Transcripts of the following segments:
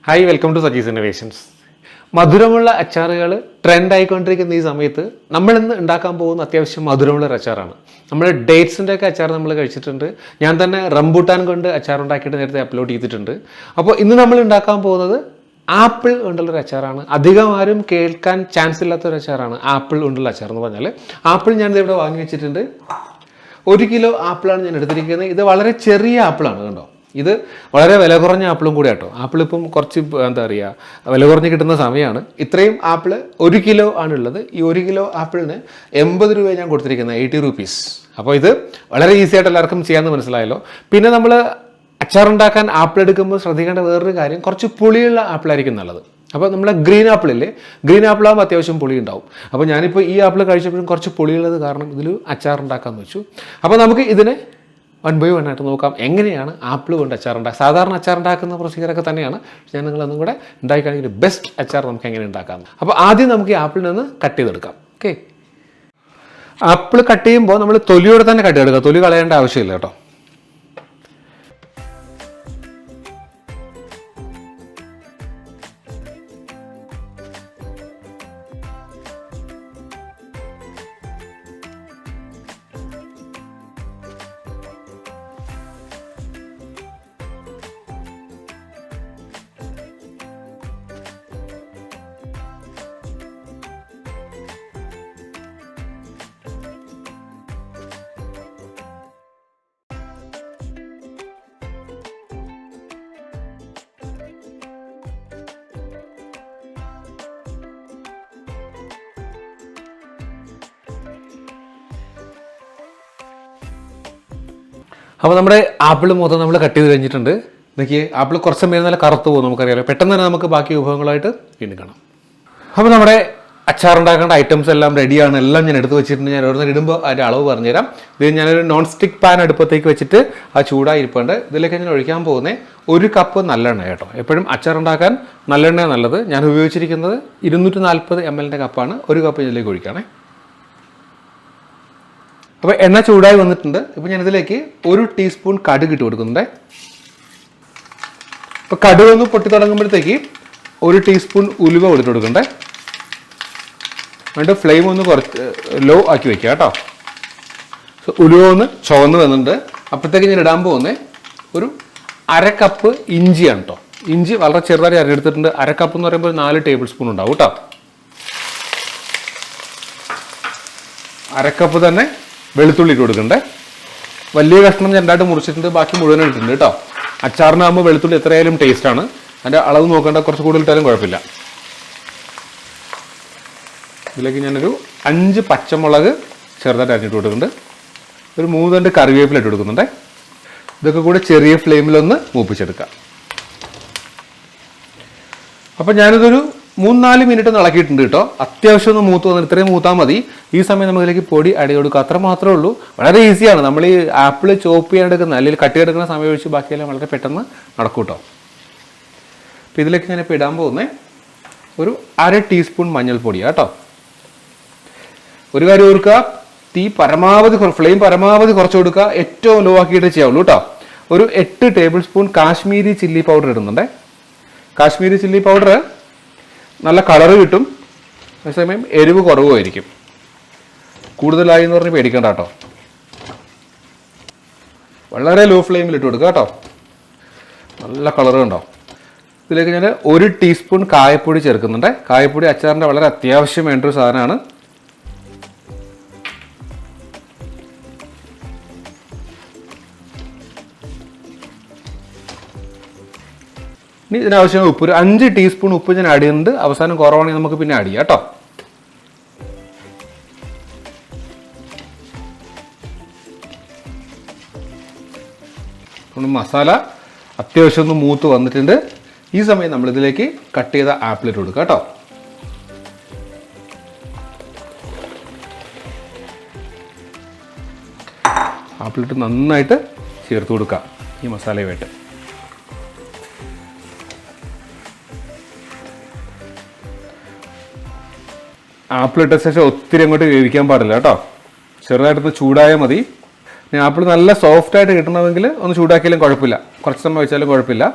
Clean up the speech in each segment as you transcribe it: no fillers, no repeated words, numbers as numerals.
Hi, welcome to Saji's Innovations. മധുരമുള്ള അച്ചാറുകൾ trend ആയിക്കൊണ്ടിരിക്കുന്ന ഈ സമയത്ത് നമ്മളിന്ന് ഉണ്ടാക്കാൻ പോകുന്ന അത്യാവശ്യം മധുരമുള്ള ഒരു അച്ചാറാണ്. നമ്മൾ ഡേറ്റ്സിൻ്റെ ഒക്കെ അച്ചാർ നമ്മൾ കഴിച്ചിട്ടുണ്ട്. ഞാൻ തന്നെ റംബൂട്ടാൻ കൊണ്ട് അച്ചാർ ഉണ്ടാക്കിയിട്ട് നേരത്തെ അപ്ലോഡ് ചെയ്തിട്ടുണ്ട്. അപ്പോൾ ഇന്ന് നമ്മൾ ഉണ്ടാക്കാൻ പോകുന്നത് ആപ്പിൾ കൊണ്ടുള്ളൊരു അച്ചാറാണ്. അധികം ആരും കേൾക്കാൻ ചാൻസ് ഇല്ലാത്തൊരു അച്ചാറാണ് ആപ്പിൾ കൊണ്ടുള്ള അച്ചാർ എന്ന് പറഞ്ഞാൽ. ആപ്പിൾ ഞാനിത് ഇവിടെ വാങ്ങി വെച്ചിട്ടുണ്ട്. 1 കിലോ ആപ്പിളാണ് ഞാൻ എടുത്തിരിക്കുന്നത്. ഇത് വളരെ ചെറിയ ആപ്പിളാണ്, കണ്ടോ. ഇത് വളരെ വില കുറഞ്ഞ ആപ്പിളും കൂടി കേട്ടോ. ആപ്പിൾ ഇപ്പം കുറച്ച് എന്താ പറയുക, വില കുറഞ്ഞ് കിട്ടുന്ന സമയമാണ്. ഇത്രയും ആപ്പിൾ 1 കിലോ ആണുള്ളത്. ഈ 1 കിലോ ആപ്പിളിന് 80 രൂപ ഞാൻ കൊടുത്തിരിക്കുന്നത്, 80 റുപ്പീസ്. അപ്പോൾ ഇത് വളരെ ഈസി ആയിട്ട് എല്ലാവർക്കും ചെയ്യാമെന്ന് മനസ്സിലായല്ലോ. പിന്നെ നമ്മൾ അച്ചാറുണ്ടാക്കാൻ ആപ്പിൾ എടുക്കുമ്പോൾ ശ്രദ്ധിക്കേണ്ട വേറൊരു കാര്യം, കുറച്ച് പുളിയുള്ള ആപ്പിളായിരിക്കും നല്ലത്. അപ്പോൾ നമ്മളെ ഗ്രീൻ ആപ്പിളില്ലേ, ഗ്രീൻ ആപ്പിളാകുമ്പോൾ അത്യാവശ്യം പുളി ഉണ്ടാവും. അപ്പോൾ ഞാനിപ്പോൾ ഈ ആപ്പിൾ കഴിച്ചപ്പോഴും കുറച്ച് പുളിയുള്ളത് കാരണം ഇതിൽ അച്ചാറുണ്ടാക്കാമെന്ന് വെച്ചു. അപ്പോൾ നമുക്ക് ഇതിനെ 1 by 1 ആയിട്ട് നോക്കാം എങ്ങനെയാണ് ആപ്പിൾ കൊണ്ട് അച്ചാറുണ്ടാക്കുക. സാധാരണ അച്ചാറുണ്ടാക്കുന്ന പ്രൊസീജിയറൊക്കെ തന്നെയാണ്. ഞാൻ നിങ്ങളൊന്നും കൂടെ ഉണ്ടാക്കിയാണെങ്കിൽ ബെസ്റ്റ് അച്ചാർ നമുക്ക് എങ്ങനെ ഉണ്ടാക്കാം. അപ്പോൾ ആദ്യം നമുക്ക് ഈ ആപ്പിളിൽ നിന്ന് കട്ട് ചെയ്തെടുക്കാം. ഓക്കെ, ആപ്പിൾ കട്ട് ചെയ്യുമ്പോൾ നമ്മൾ തൊലിയോടെ തന്നെ കട്ട് ചെയ്തെടുക്കുക. തൊലി കളയേണ്ട ആവശ്യമില്ല കേട്ടോ. അപ്പോൾ നമ്മുടെ ആപ്പിൾ മൊത്തം നമ്മൾ കട്ട് ചെയ്ത് കഴിഞ്ഞിട്ടുണ്ട്. നോക്കിയേ, ആപ്പിൾ കുറച്ച് സമയം നല്ല കറുത്ത് പോകും, നമുക്കറിയാലോ. പെട്ടെന്ന് തന്നെ നമുക്ക് ബാക്കി വിഭവങ്ങളായിട്ട് വീണ്ടും കാണാം. അപ്പോൾ നമ്മുടെ അച്ചാറുണ്ടാക്കേണ്ട ഐറ്റംസ് എല്ലാം റെഡിയാണ്. എല്ലാം ഞാൻ എടുത്ത് വെച്ചിട്ടുണ്ട്. ഞാൻ ഓരോന്ന് ഇടുമ്പോൾ അതിൻ്റെ അളവ് പറഞ്ഞുതരാം. ഇത് ഞാനൊരു നോൺ സ്റ്റിക്ക് പാൻ അടുപ്പത്തേക്ക് വെച്ചിട്ട് ആ ചൂടായിരിപ്പുണ്ട്. ഇതിലേക്ക് ഞാൻ ഒഴിക്കാൻ പോകുന്നത് 1 കപ്പ് നല്ലെണ്ണ കേട്ടോ. എപ്പോഴും അച്ചാറുണ്ടാക്കാൻ നല്ലെണ്ണ നല്ലത്. ഞാൻ ഉപയോഗിച്ചിരിക്കുന്നത് 240 ml കപ്പാണ്. 1 കപ്പ് ഇതിലേക്ക് ഒഴിക്കുകയാണേ. അപ്പോൾ എണ്ണ ചൂടായി വന്നിട്ടുണ്ട്. ഇപ്പോൾ ഞാനിതിലേക്ക് 1 ടീസ്പൂൺ കടുക് ഇട്ട് കൊടുക്കുന്നുണ്ട്. അപ്പോൾ കടുക് ഒന്ന് പൊട്ടി തുടങ്ങുമ്പോഴത്തേക്ക് 1 ടീസ്പൂൺ ഉലുവ കൊടുത്ത് കൊടുക്കണ്ടേ. എന്നിട്ട് ഫ്ലെയിം ഒന്ന് കുറച്ച് ലോ ആക്കി വെക്കുക കേട്ടോ. സോ ഉലുവ ഒന്ന് ചുവന്ന് വന്നിട്ടുണ്ട്. അപ്പോഴത്തേക്ക് ഞാൻ ഇടാൻ പോകുന്നത് ഒരു 1/2 കപ്പ് ഇഞ്ചിയാണ് കേട്ടോ. ഇഞ്ചി വളരെ ചെറുതായി അരിയെടുത്തിട്ടുണ്ട്. 1/2 കപ്പ് എന്ന് പറയുമ്പോൾ 4 ടേബിൾ സ്പൂൺ ഉണ്ടാവും കേട്ടോ. 1/2 കപ്പ് തന്നെ വെളുത്തുള്ളി ഇട്ട് കൊടുക്കണ്ടേ. വലിയ കഷ്ണം രണ്ടായിട്ട് മുറിച്ചിട്ടുണ്ട്, ബാക്കി മുഴുവൻ ഇട്ടിട്ടുണ്ട് കേട്ടോ. അച്ചാറിനാകുമ്പോൾ വെളുത്തുള്ളി എത്രയായാലും ടേസ്റ്റാണ്. അതിൻ്റെ അളവ് നോക്കേണ്ട, കുറച്ച് കൂടുതൽ ഇട്ടാലും കുഴപ്പമില്ല. ഇതിലേക്ക് ഞാനൊരു 5 പച്ചമുളക് ചെറുതായിട്ട് അരിഞ്ഞിട്ട് കൊടുക്കുന്നുണ്ട്. ഒരു 3 തണ്ട് കറിവേപ്പില ഇട്ട് കൊടുക്കുന്നുണ്ട്. ഇതൊക്കെ കൂടെ ചെറിയ ഫ്ലെയിമിലൊന്ന് മൂപ്പിച്ചെടുക്കാം. അപ്പോൾ ഞാനിതൊരു 3-4 മിനിറ്റ് ഒന്ന് ഇളക്കിയിട്ടുണ്ട് കേട്ടോ. അത്യാവശ്യം ഒന്ന് മൂത്ത് വന്നിട്ട്, ഇത്രയും മൂത്താൽ മതി. ഈ സമയം നമ്മളിതിലേക്ക് പൊടി ആഡ് കൊടുക്കുക, അത്ര മാത്രമേ ഉള്ളൂ. വളരെ ഈസിയാണ്. നമ്മൾ ഈ ആപ്പിൾ ചോപ്പ് ചെയ്യാൻ എടുക്കുന്ന അല്ലെങ്കിൽ കട്ട് ചെയ്തെടുക്കുന്ന സമയം ഒഴിച്ച് ബാക്കിയെല്ലാം വളരെ പെട്ടെന്ന് നടക്കും കേട്ടോ. അപ്പോൾ ഇതിലേക്ക് ഞാനിപ്പോൾ ഇടാൻ പോകുന്നത് ഒരു 1/2 ടീസ്പൂൺ മഞ്ഞൾപ്പൊടിയാണ് കേട്ടോ. ഒരു കാര്യം ഓർക്കുക, ഫ്ലെയിം പരമാവധി കുറച്ച് കൊടുക്കുക. ഏറ്റവും ലോ ആക്കിയിട്ട് ചെയ്യാവുള്ളൂ കേട്ടോ. ഒരു 8 table spoon Kashmiri chilli powder ഇടുന്നുണ്ട്. കാശ്മീരി ചില്ലി പൗഡർ നല്ല കളറ് കിട്ടും, അതേസമയം എരിവ് കുറവുമായിരിക്കും. കൂടുതലായി എന്ന് പറഞ്ഞ് പേടിക്കണ്ട കേട്ടോ. വളരെ ലോ ഫ്ലെയിമിൽ ഇട്ട് കൊടുക്കുക കേട്ടോ. നല്ല കളറ് ഉണ്ടാവും. ഇതിലേക്ക് ഞാൻ 1 ടീസ്പൂൺ കായപ്പൊടി ചേർക്കുന്നുണ്ട്. കായപ്പൊടി അച്ചാറിൻ്റെ വളരെ അത്യാവശ്യം വേണ്ട ഒരു സാധനമാണ്. ഇനി ഇതിനാവശ്യമായ ഉപ്പ്, ഒരു 5 ടീസ്പൂൺ ഉപ്പ് ഞാൻ ആഡ് ചെയ്യുന്നുണ്ട്. അവസാനം കുറവാണെങ്കിൽ നമുക്ക് പിന്നെ ആഡ് ചെയ്യാം കേട്ടോ. മസാല അത്യാവശ്യം ഒന്ന് മൂത്ത് വന്നിട്ടുണ്ട്. ഈ സമയം നമ്മളിതിലേക്ക് കട്ട് ചെയ്ത ആപ്പിൾ ഇട്ട് കൊടുക്കുക കേട്ടോ. ആപ്പിളിട്ട് നന്നായിട്ട് ചേർത്ത് കൊടുക്കാം ഈ മസാലയുമായിട്ട്. ആപ്പിൾ ഇട്ട ശേഷം ഒത്തിരി അങ്ങോട്ട് വേവിക്കാൻ പാടില്ല കേട്ടോ. ചെറുതായിട്ടൊന്ന് ചൂടായാൽ മതി. ഇനി ആപ്പിൾ നല്ല സോഫ്റ്റായിട്ട് കിട്ടണമെങ്കിൽ ഒന്ന് ചൂടാക്കിയാലും കുഴപ്പമില്ല, കുറച്ച് സമയം വെച്ചാലും കുഴപ്പമില്ല.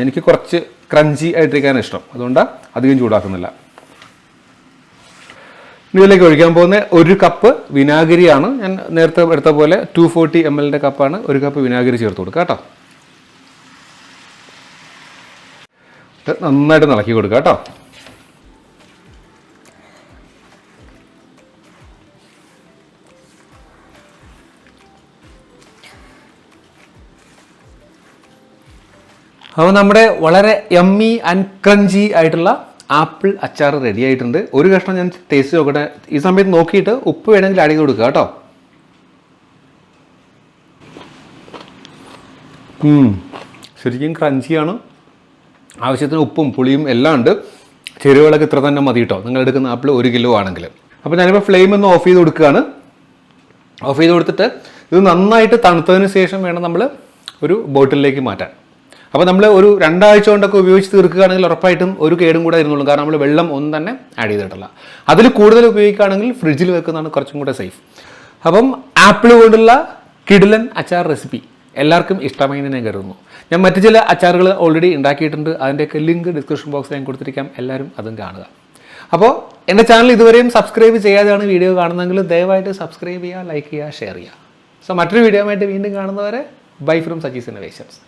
എനിക്ക് കുറച്ച് ക്രഞ്ചി ആയിട്ടിരിക്കാനാണ് ഇഷ്ടം. അതുകൊണ്ടാണ് അധികം ചൂടാക്കുന്നില്ല. ഇതിലേക്ക് ഒഴിക്കാൻ പോകുന്ന 1 കപ്പ് വിനാഗിരിയാണ്. ഞാൻ നേരത്തെ എടുത്ത പോലെ 240 ml കപ്പാണ്. 1 കപ്പ് വിനാഗിരി ചേർത്ത് കൊടുക്കുക കേട്ടോ. നന്നായിട്ട് ഇളക്കി കൊടുക്കുക കേട്ടോ. അപ്പോൾ നമ്മുടെ വളരെ യമ്മി ആൻഡ് ക്രഞ്ചി ആയിട്ടുള്ള ആപ്പിൾ അച്ചാർ റെഡി ആയിട്ടുണ്ട്. ഒരു കഷ്ണം ഞാൻ ടേസ്റ്റ് നോക്കട്ടെ. ഈ സമയത്ത് നോക്കിയിട്ട് ഉപ്പ് വേണമെങ്കിൽ ആഡ് ചെയ്ത് കൊടുക്കുക കേട്ടോ. ശരിക്കും ക്രഞ്ചിയാണ്. ആവശ്യത്തിന് ഉപ്പും പുളിയും എല്ലാം ഉണ്ട്. ചേരുവകളൊക്കെ ഇത്ര തന്നെ മതി കേട്ടോ, നിങ്ങൾ എടുക്കുന്ന ആപ്പിൾ 1 കിലോ ആണെങ്കിൽ. അപ്പോൾ ഞാനിപ്പോൾ ഫ്ലെയിം ഒന്ന് ഓഫ് ചെയ്ത് കൊടുക്കുകയാണ്. ഓഫ് ചെയ്ത് കൊടുത്തിട്ട് ഇത് നന്നായിട്ട് തണുത്തതിന് ശേഷം വേണം നമ്മൾ ഒരു ബോട്ടിലേക്ക് മാറ്റാൻ. അപ്പോൾ നമ്മൾ ഒരു 2 ആഴ്ച കൊണ്ടൊക്കെ ഉപയോഗിച്ച് തീർക്കുകയാണെങ്കിൽ ഉറപ്പായിട്ടും ഒരു കേടും കൂടെ ഇരുന്നുള്ളൂ. കാരണം നമ്മൾ വെള്ളം ഒന്നും തന്നെ ആഡ് ചെയ്തിട്ടില്ല. അതിൽ കൂടുതൽ ഉപയോഗിക്കുകയാണെങ്കിൽ ഫ്രിഡ്ജിൽ വെക്കുന്നതാണ് കുറച്ചും കൂടെ സേഫ്. അപ്പം ആപ്പിൾ കൊണ്ടുള്ള കിടിലൻ അച്ചാർ റെസിപ്പി എല്ലാവർക്കും ഇഷ്ടമായി ഞാൻ കരുതുന്നു. ഞാൻ മറ്റു ചില അച്ചാറുകൾ ഓൾറെഡി ഉണ്ടാക്കിയിട്ടുണ്ട്. അതിൻ്റെയൊക്കെ ലിങ്ക് ഡിസ്ക്രിപ്ഷൻ ബോക്സിൽ ഞാൻ കൊടുത്തിരിക്കാം. എല്ലാവരും അതും കാണുക. അപ്പോൾ എൻ്റെ ചാനൽ ഇതുവരെയും സബ്സ്ക്രൈബ് ചെയ്യാതെയാണ് വീഡിയോ കാണുന്നതെങ്കിൽ ദയവായിട്ട് സബ്സ്ക്രൈബ് ചെയ്യുക, ലൈക്ക് ചെയ്യുക, ഷെയർ ചെയ്യുക. സോ മറ്റൊരു വീഡിയോ ആയിട്ട് വീണ്ടും കാണുന്നവരെ ബൈ ഫ്രം സജീസ് ഇന്നോവേഷൻസ്.